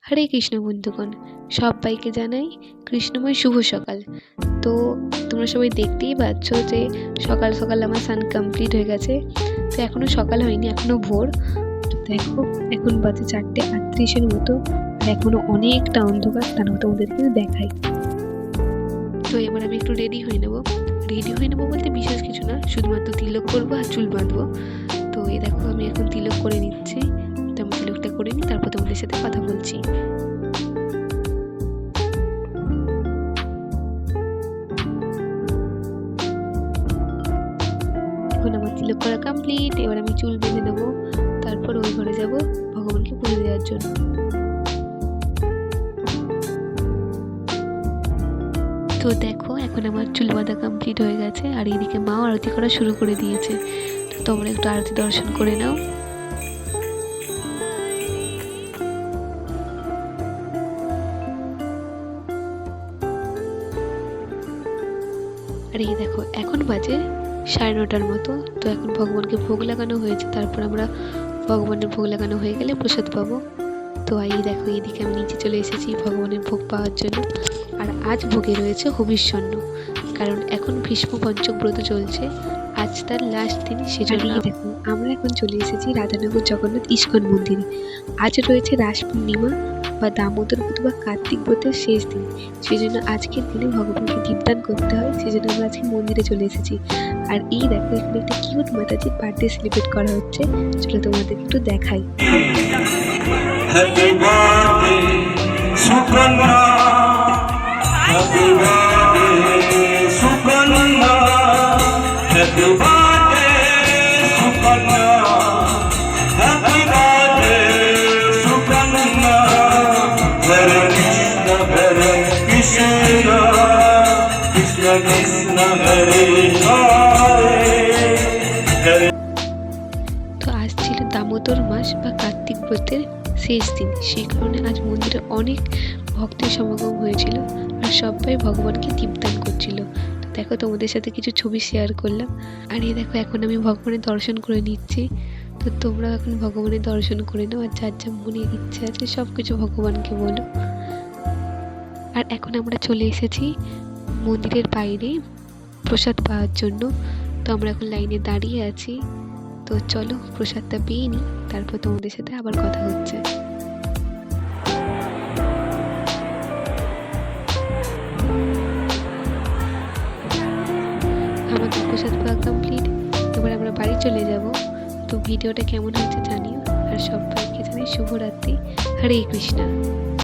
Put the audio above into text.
হরে কৃষ্ণ বন্ধুগণ, সবাইকে জানাই কৃষ্ণময় শুভ সকাল। তো তোমরা সবাই দেখতেই পাচ্ছ যে সকাল সকাল আমার স্নান কমপ্লিট হয়ে গেছে। তো এখনও সকাল হয়নি, এখনও ভোর। তো দেখো এখন বাজে 4:38 মতো, আর এখনও অনেকটা অন্ধকার। তার মতো ওদেরকে দেখাই। তো এবার আমি একটু রেডি হয়ে নেবো বলতে বিশেষ কিছু না, শুধুমাত্র তিলক করবো আর চুল বাঁধবো। তো এই দেখো আমি এখন তিলক করে নিচ্ছি। তো আমি তিলকটা করে নিই, তারপর তোমাদের সাথে কথা বলছি। এখন আমার তিলক করা কমপ্লিট। এবার আমি চুল বেঁধে নেবো, তারপর ওই ঘরে যাব ভগবানকে পুজো দেওয়ার জন্য। তো দেখো এখন আমার চুল বাঁধা কমপ্লিট হয়ে গেছে, আর এইদিকে মাও আরতি করা শুরু করে দিয়েছে। তো তোমরা একটু আরতি দর্শন করে নাও। আর এই দেখো এখন বাজে 9:30 মতো। তো এখন ভগবানকে ভোগ লাগানো হয়েছে, তারপর আমরা ভগবানের ভোগ লাগানো হয়ে গেলে প্রসাদ পাবো। তো এই দেখো এইদিকে আমি নিচে চলে এসেছি ভগবানের ভোগ পাওয়ার জন্য। আর আজ ভোগে রয়েছে হবিষ্যন্ন, কারণ এখন ভীষ্ম পঞ্চক ব্রত চলছে, আজ তার লাস্ট দিন। সেজন্য দেখো আমরা এখন চলে এসেছি রাধানগর জগন্নাথ ইস্কন মন্দিরে। আজ রয়েছে রাস পূর্ণিমা বা দামোদর ব্রত বা কার্তিক ব্রতের শেষ দিন। সেই জন্য আজকের দিনে ভগবানকে দীপদান করতে হয়, সেই জন্য আমরা আজকে মন্দিরে চলে এসেছি। আর এই দেখো এখানে একটা কিউট মাতাজির বার্থডে সেলিব্রেট করা হচ্ছে, চলো তোমাদেরকে একটু দেখাই। Happy birthday, Sukarna. Happy birthday, Sukarna. Happy birthday, Sukarna. Happy birthday, Sukarna. Hare Krishna, Hare Krishna, Krishna Krishna, Hare Hare. তো আজ ছিল দামোদর মাস বা কার্তিক ব্রতের শেষ দিন, সেই কারণে আজ মন্দিরে অনেক ভক্তের সমাগম হয়েছিল, আর সবাই ভগবানকে দীপদান করছিল। তো দেখো তোমাদের সাথে কিছু ছবি শেয়ার করলাম। আর এই দেখো এখন আমি ভগবানের দর্শন করে নিচ্ছি। তো তোমরা এখন ভগবানের দর্শন করে নাও, আর যার যা মনে ইচ্ছে আছে সব কিছু ভগবানকে বলো। আর এখন আমরা চলে এসেছি মন্দিরের বাইরে প্রসাদ পাওয়ার জন্য। তো আমরা এখন লাইনে দাঁড়িয়ে আছি। তো চলো প্রসাদটা পেয়ে নিই, তারপর তোমাদের সাথে আবার কথা হচ্ছে। আমাদের প্রসাদ পাওয়া কমপ্লিট, এবার আমরা বাড়ি চলে যাব। তো ভিডিওটা কেমন হয়েছে জানিও, আর সবাইকে জানাই শুভরাত্রি। হরে কৃষ্ণা।